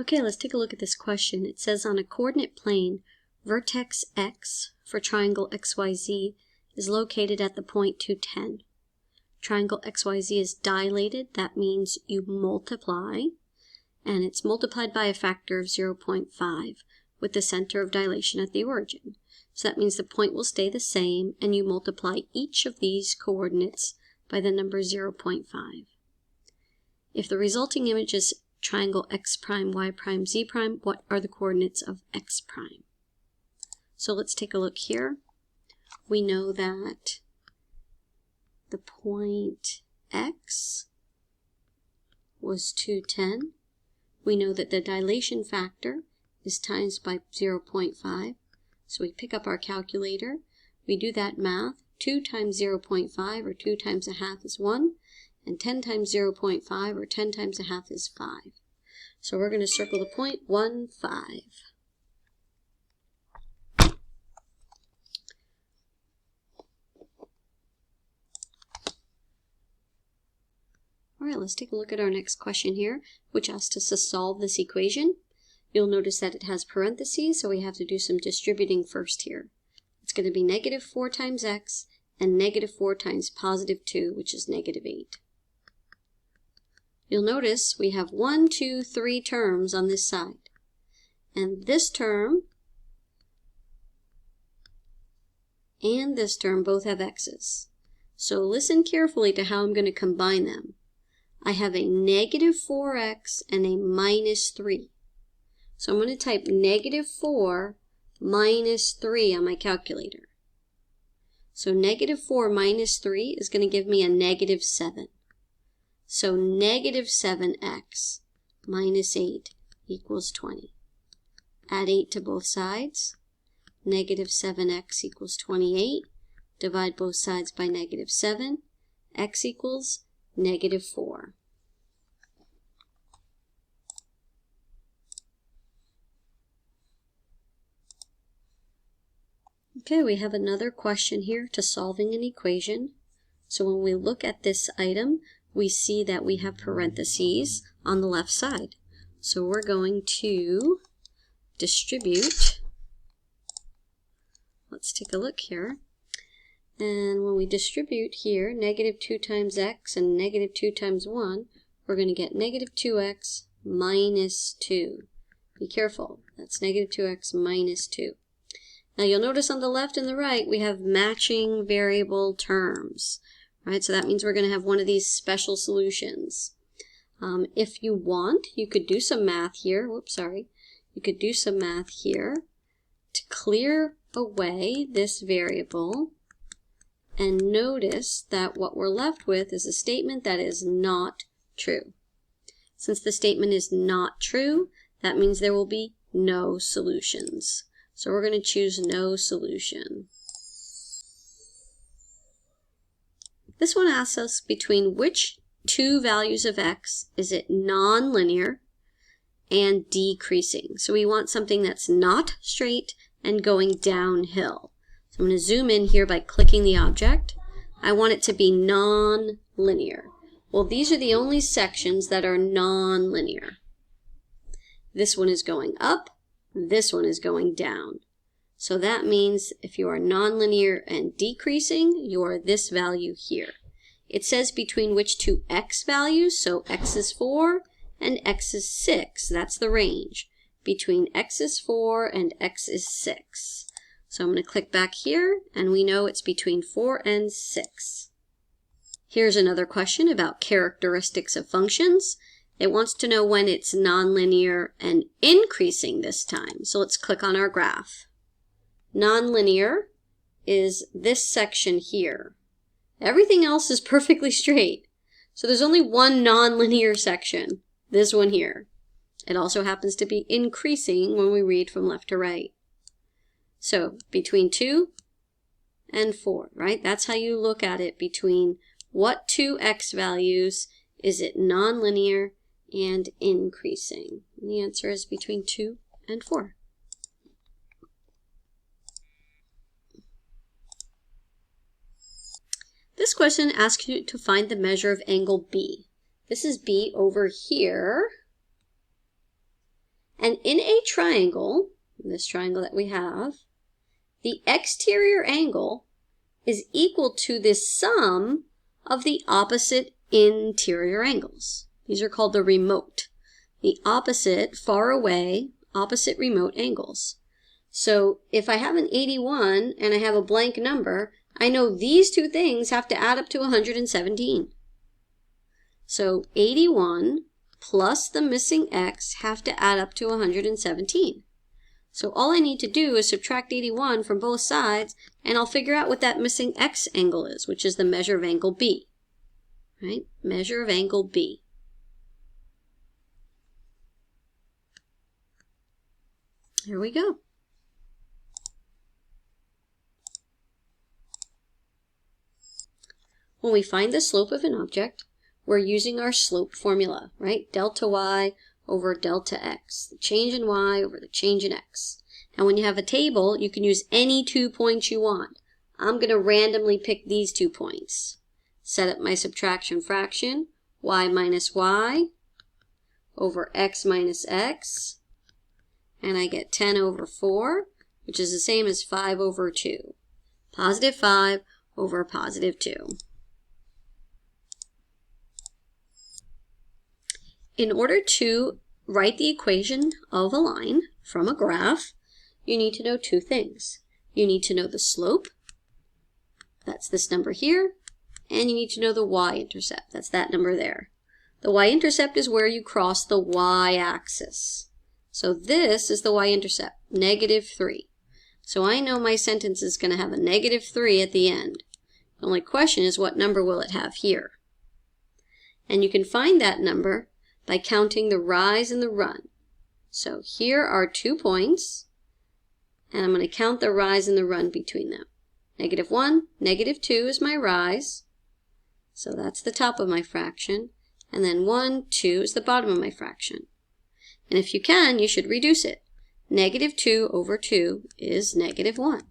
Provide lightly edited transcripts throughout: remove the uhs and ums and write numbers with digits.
Okay, let's take a look at this question. It says on a coordinate plane, vertex x for triangle XYZ is located at the point 210. Triangle XYZ is dilated. That means you multiply, and it's multiplied by a factor of 0.5 with the center of dilation at the origin. So that means the point will stay the same, and you multiply each of these coordinates by the number 0.5. If the resulting image is triangle x prime, y prime, z prime, what are the coordinates of x prime? So let's take a look here. We know that the point x was 210. We know that the dilation factor is times by 0.5. So we pick up our calculator. We do that math. 2 times 0.5 or 2 times a half is 1. And 10 times 0.5 or 10 times a half is 5. So we're going to circle the point 1, 5. All right, let's take a look at our next question here, which asks us to solve this equation. You'll notice that it has parentheses, so we have to do some distributing first here. It's going to be negative 4 times x and negative 4 times positive 2, which is negative 8. You'll notice we have 1, 2, 3 terms on this side. And this term and this term both have x's. So listen carefully to how I'm going to combine them. I have a negative 4x and a minus 3. So I'm going to type negative 4 minus 3 on my calculator. So negative 4 minus 3 is going to give me a negative 7. So negative 7x minus 8 equals 20. Add 8 to both sides. Negative 7x equals 28. Divide both sides by negative 7. X equals negative 4. Okay, we have another question here to solving an equation. So when we look at this item, we see that we have parentheses on the left side. So we're going to distribute. Let's take a look here. And when we distribute here, negative 2 times x and negative 2 times 1, we're going to get negative 2x minus 2. Be careful, that's negative 2x minus 2. Now you'll notice on the left and the right, we have matching variable terms. Right, so that means we're going to have one of these special solutions. If you want, you could do some math here. Whoops, sorry. You could do some math here to clear away this variable. And notice that what we're left with is a statement that is not true. Since the statement is not true, that means there will be no solutions. So we're going to choose no solution. This one asks us between which two values of x is it nonlinear and decreasing. So we want something that's not straight and going downhill. So I'm going to zoom in here by clicking the object. I want it to be nonlinear. Well, these are the only sections that are nonlinear. This one is going up, this one is going down. So that means if you are nonlinear and decreasing, you are this value here. It says between which two x values, so x is 4 and x is 6. That's the range. Between x is 4 and x is 6. So I'm going to click back here, and we know it's between 4 and 6. Here's another question about characteristics of functions. It wants to know when it's nonlinear and increasing this time. So let's click on our graph. Nonlinear is this section here. Everything else is perfectly straight. So there's only one nonlinear section, this one here. It also happens to be increasing when we read from left to right. So between 2 and 4, right? That's how you look at it. Between what two x values is it nonlinear and increasing? And the answer is between 2 and 4. This question asks you to find the measure of angle B. This is B over here. And in a triangle, this triangle that we have, the exterior angle is equal to the sum of the opposite interior angles. These are called the remote. The opposite, far away, opposite remote angles. So if I have an 81 and I have a blank number, I know these two things have to add up to 117. So 81 plus the missing x have to add up to 117. So all I need to do is subtract 81 from both sides, and I'll figure out what that missing x angle is, which is the measure of angle B. Right? Measure of angle B. Here we go. When we find the slope of an object, we're using our slope formula, right? Delta y over delta x. The change in y over the change in x. Now when you have a table, you can use any 2 points you want. I'm going to randomly pick these 2 points. Set up my subtraction fraction, y minus y over x minus x. And I get 10 over 4, which is the same as 5 over 2. Positive 5 over positive 2. In order to write the equation of a line from a graph, you need to know two things. You need to know the slope, that's this number here, and you need to know the y-intercept, that's that number there. The y-intercept is where you cross the y-axis. So this is the y-intercept, -3. So I know my sentence is going to have a -3 at the end. The only question is what number will it have here? And you can find that number by counting the rise and the run. So here are 2 points, and I'm going to count the rise and the run between them. -1, -2 is my rise, so that's the top of my fraction, and then 1, 2 is the bottom of my fraction. And if you can, you should reduce it. -2 over 2 is -1.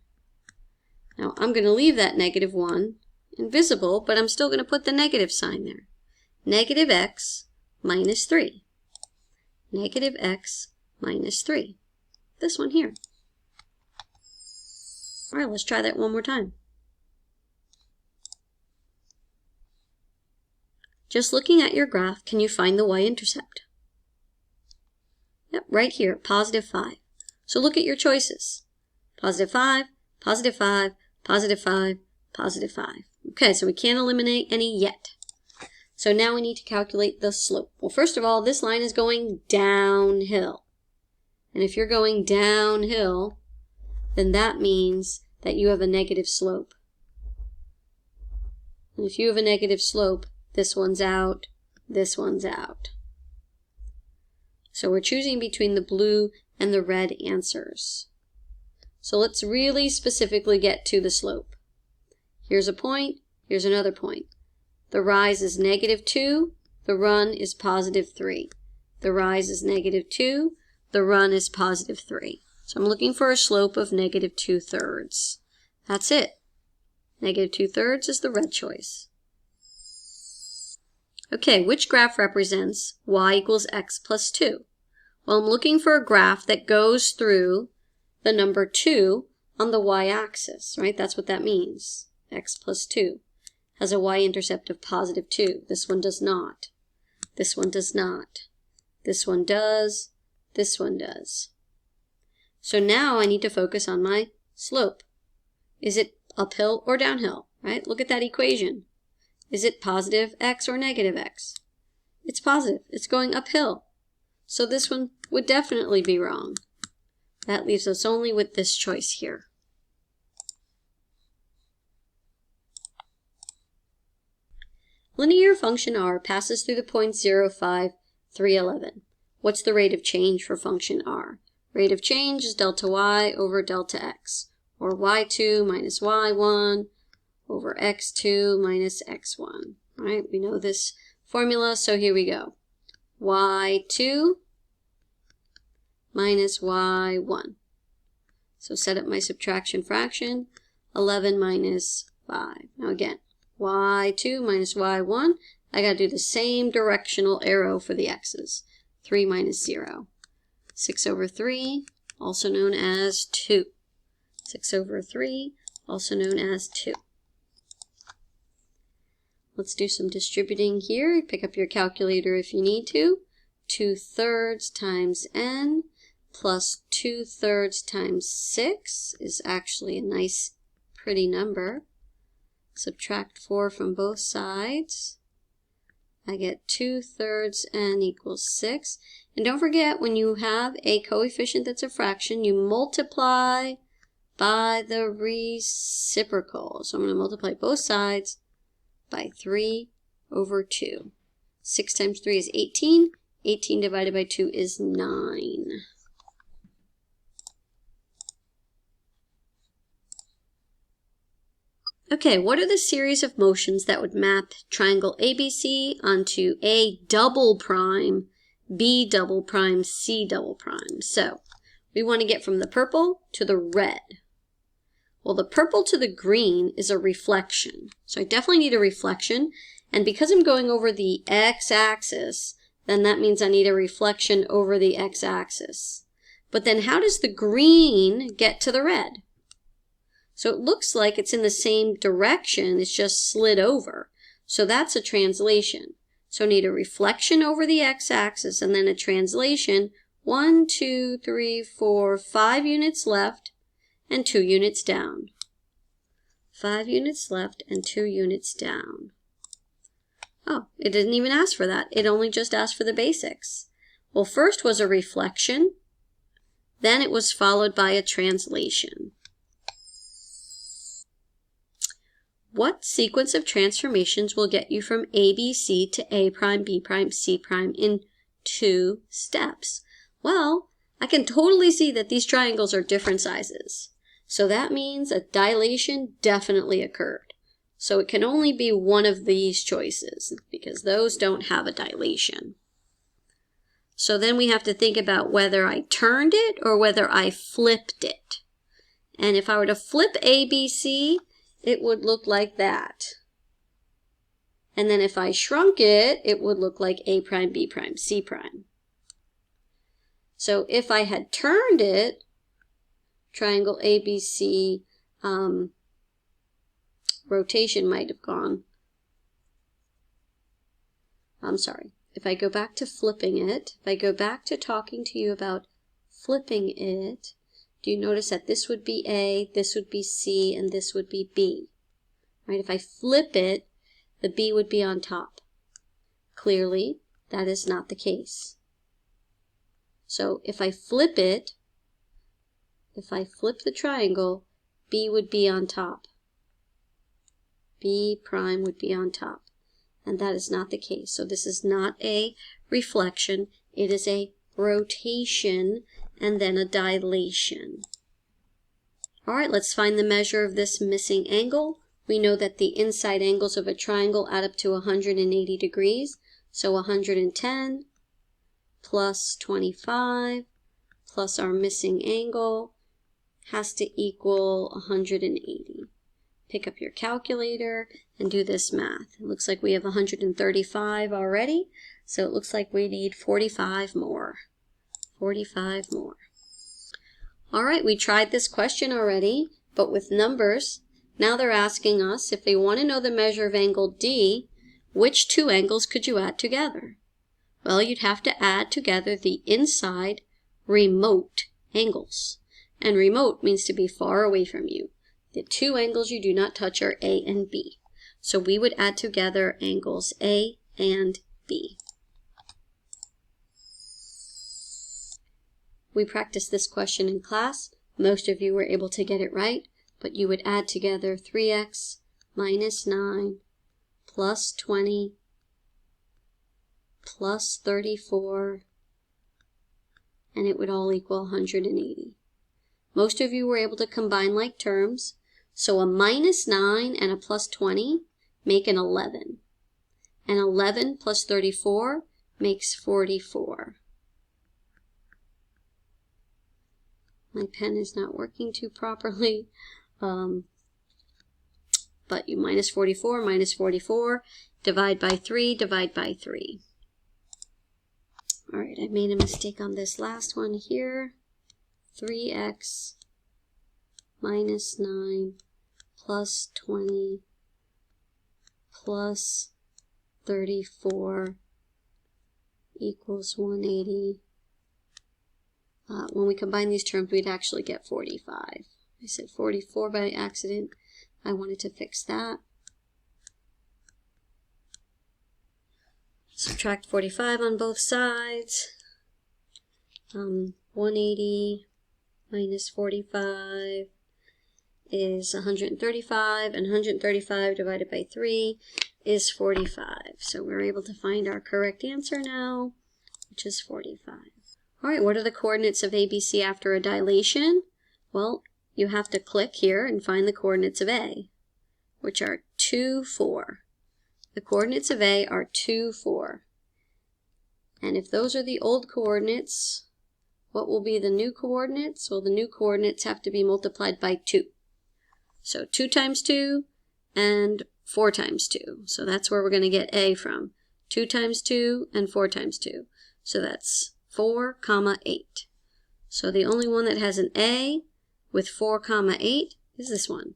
Now I'm going to leave that -1 invisible, but I'm still going to put the negative sign there. -x minus 3. -x minus 3. This one here. All right, let's try that one more time. Just looking at your graph, can you find the y-intercept? Yep, right here, +5. So look at your choices. +5, +5, +5, +5. Okay, so we can't eliminate any yet. So now we need to calculate the slope. Well, first of all, this line is going downhill. And if you're going downhill, then that means that you have a negative slope. And if you have a negative slope, this one's out, this one's out. So we're choosing between the blue and the red answers. So let's really specifically get to the slope. Here's a point, here's another point. The rise is -2, the run is +3. The rise is -2, the run is +3. So I'm looking for a slope of -2/3. That's it. -2/3 is the red choice. Okay, which graph represents y equals x plus 2? Well, I'm looking for a graph that goes through the number 2 on the y-axis, right? That's what that means. X plus 2 has a y-intercept of +2. This one does not. This one does not. This one does. This one does. So now I need to focus on my slope. Is it uphill or downhill, right? Look at that equation. Is it positive x or negative x? It's positive. It's going uphill. So this one would definitely be wrong. That leaves us only with this choice here. Linear function r passes through the points 0, 5, 3, 11. What's the rate of change for function r? Rate of change is delta y over delta x, or y2 minus y1 over x2 minus x1. All right, we know this formula, so here we go. y2 minus y1. So set up my subtraction fraction, 11 minus 5. Now again, y2 minus y1, I got to do the same directional arrow for the x's. 3 minus 0. 6 over 3, also known as 2. 6 over 3, also known as 2. Let's do some distributing here. Pick up your calculator if you need to. 2/3 times n plus 2/3 times 6 is actually a nice, pretty number. Subtract 4 from both sides. I get 2/3 n equals 6. And don't forget, when you have a coefficient that's a fraction, you multiply by the reciprocal. So I'm going to multiply both sides by 3 over 2. 6 times 3 is 18. 18 divided by 2 is 9. Okay, what are the series of motions that would map triangle ABC onto A double prime, B double prime, C double prime? So we want to get from the purple to the red. Well, the purple to the green is a reflection. So I definitely need a reflection. And because I'm going over the x-axis, then that means I need a reflection over the x-axis. But then how does the green get to the red? So it looks like it's in the same direction, it's just slid over. So that's a translation. So I need a reflection over the x-axis and then a translation. 1, 2, 3, 4, 5 units left and 2 units down. 5 units left and 2 units down. Oh, it didn't even ask for that. It only just asked for the basics. Well, first was a reflection, then it was followed by a translation. What sequence of transformations will get you from ABC to A prime, B prime, C prime in 2 steps? Well, I can totally see that these triangles are different sizes. So that means a dilation definitely occurred. So it can only be one of these choices because those don't have a dilation. So then we have to think about whether I turned it or whether I flipped it. And if I were to flip ABC, it would look like that. And then if I shrunk it, it would look like A prime, B prime, C prime. So if I had turned it, triangle ABC rotation might have gone. I'm sorry. If I go back to flipping it, if I go back to talking to you about flipping it, do you notice that this would be A, this would be C, and this would be B? Right? If I flip it, the B would be on top. Clearly, that is not the case. So if I flip it, if I flip the triangle, B would be on top. B prime would be on top. And that is not the case. So this is not a reflection. It is a rotation and then a dilation. All right, let's find the measure of this missing angle. We know that the inside angles of a triangle add up to 180 degrees. So 110 plus 25 plus our missing angle has to equal 180. Pick up your calculator and do this math. It looks like we have 135 already, so it looks like we need 45 more. 45 more. All right, we tried this question already, but with numbers. Now they're asking us if they want to know the measure of angle D, which 2 angles could you add together? Well, you'd have to add together the inside remote angles. And remote means to be far away from you. The 2 angles you do not touch are A and B. So we would add together angles A and B. We practiced this question in class. Most of you were able to get it right, but you would add together 3x minus 9 plus 20 plus 34, and it would all equal 180. Most of you were able to combine like terms, so a minus 9 and a plus 20 make an 11. And 11 plus 34 makes 44. My pen is not working too properly, but you minus 44, divide by 3, divide by 3. All right, I made a mistake on this last one here. 3x minus 9 plus 20 plus 34 equals 180. When we combine these terms, we'd actually get 45. I said 44 by accident. I wanted to fix that. Subtract 45 on both sides. 180 minus 45 is 135, and 135 divided by 3 is 45. So we're able to find our correct answer now, which is 45. All right, what are the coordinates of ABC after a dilation? Well, you have to click here and find the coordinates of A, which are 2, 4. The coordinates of A are 2, 4. And if those are the old coordinates, what will be the new coordinates? Well, the new coordinates have to be multiplied by 2. So 2 times 2 and 4 times 2. So that's where we're going to get A from. 2 times 2 and 4 times 2. So that's 4, 8. So the only one that has an A with 4, 8 is this one.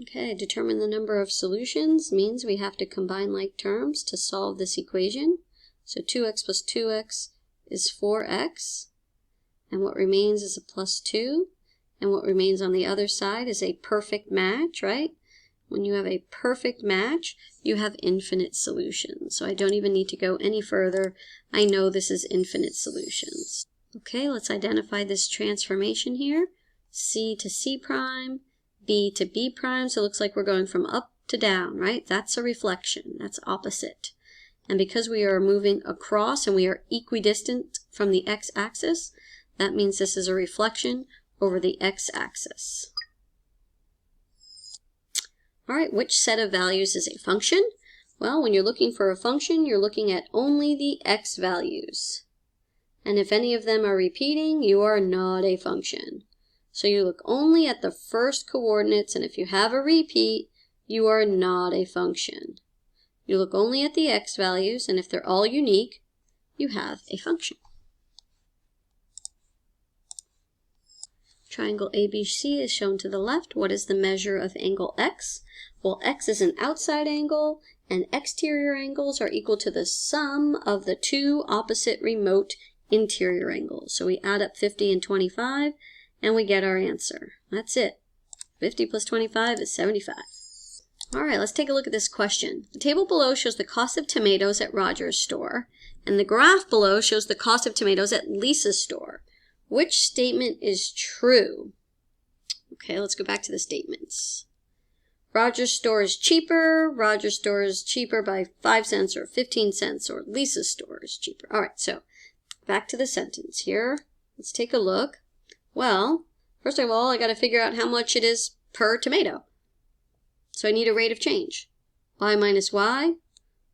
Okay, determine the number of solutions means we have to combine like terms to solve this equation. So 2x plus 2x is 4x, and what remains is a plus 2, and what remains on the other side is a perfect match, right? When you have a perfect match, you have infinite solutions. So I don't even need to go any further. I know this is infinite solutions. Okay, let's identify this transformation here. C to C prime, B to B prime. So it looks like we're going from up to down, right? That's a reflection. That's opposite. And because we are moving across and we are equidistant from the x-axis, that means this is a reflection over the x-axis. All right, which set of values is a function? Well, when you're looking for a function, you're looking at only the x values. And if any of them are repeating, you are not a function. So you look only at the first coordinates, and if you have a repeat, you are not a function. You look only at the x values, and if they're all unique, you have a function. Triangle ABC is shown to the left. What is the measure of angle x? Well, x is an outside angle, and exterior angles are equal to the sum of the two opposite remote interior angles. So we add up 50 and 25, and we get our answer. That's it. 50 plus 25 is 75. All right, let's take a look at this question. The table below shows the cost of tomatoes at Roger's store, and the graph below shows the cost of tomatoes at Lisa's store. Which statement is true? Okay, let's go back to the statements. Roger's store is cheaper. Roger's store is cheaper by 5 cents or 15 cents, or Lisa's store is cheaper. All right, so back to the sentence here. Let's take a look. Well, first of all, I got to figure out how much it is per tomato. So I need a rate of change. Y minus y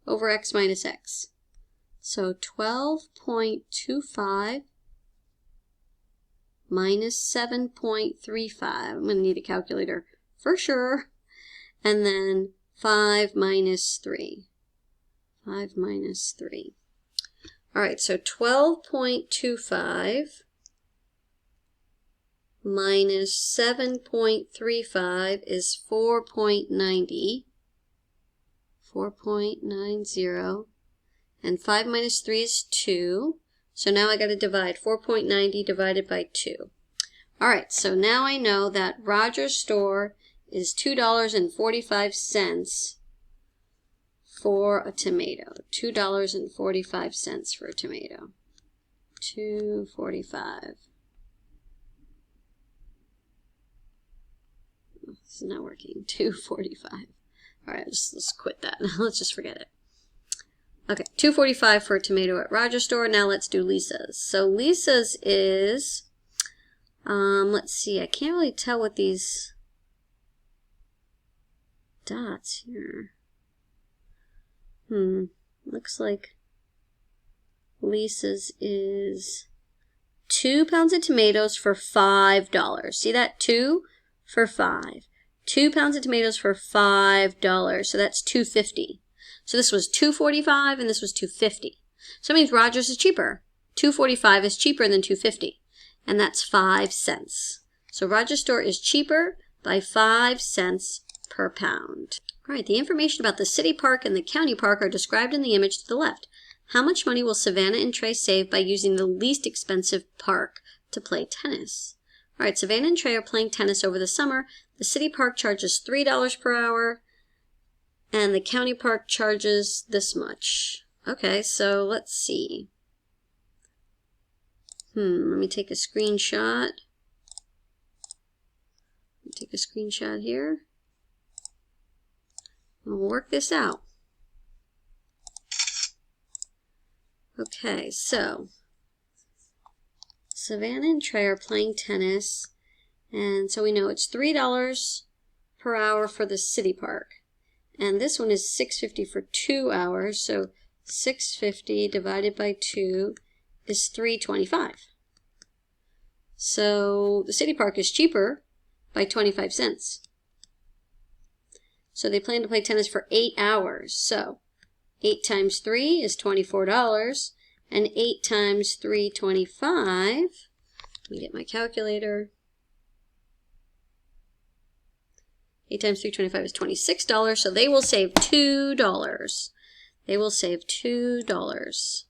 over x minus x. So 12.25 minus 7.35. I'm going to need a calculator for sure. And then 5 minus 3. 5 minus 3. All right, so 12.25 minus 7.35 is 4.90. 4.90. And 5 minus 3 is 2. So now I got to divide 4.90 divided by 2. All right, so now I know that Roger's store is $2.45 for a tomato. $2.45 for a tomato. $2.45. This is not working. $2.45. All right, let's quit that. Let's just forget it. Okay, $2.45 for a tomato at Roger's store. Now let's do Lisa's. So Lisa's is, let's see, I can't really tell what these dots here. Looks like Lisa's is 2 pounds of tomatoes for $5. See that? 2 for 5. 2 pounds of tomatoes for $5. So that's $2.50. So this was $2.45 and this was $2.50. So it means Rogers is cheaper. $2.45 is cheaper than $2.50, and that's 5 cents. So Rogers store is cheaper by 5 cents per pound. All right, the information about the city park and the county park are described in the image to the left. How much money will Savannah and Trey save by using the least expensive park to play tennis? All right, Savannah and Trey are playing tennis over the summer. The city park charges $3 per hour, and the county park charges this much. Okay, so let's see. Let me take a screenshot. Take a screenshot here. We'll work this out. Okay, so Savannah and Trey are playing tennis, and so we know it's $3 per hour for the city park. And this one is $6.50 for 2 hours, so $6.50 divided by 2 is $3.25. So the city park is cheaper by 25 cents. So they plan to play tennis for 8 hours. So 8 times 3 is $24, and 8 times 3.25, let me get my calculator. 8 times 3.25 is $26, so they will save $2. They will save $2.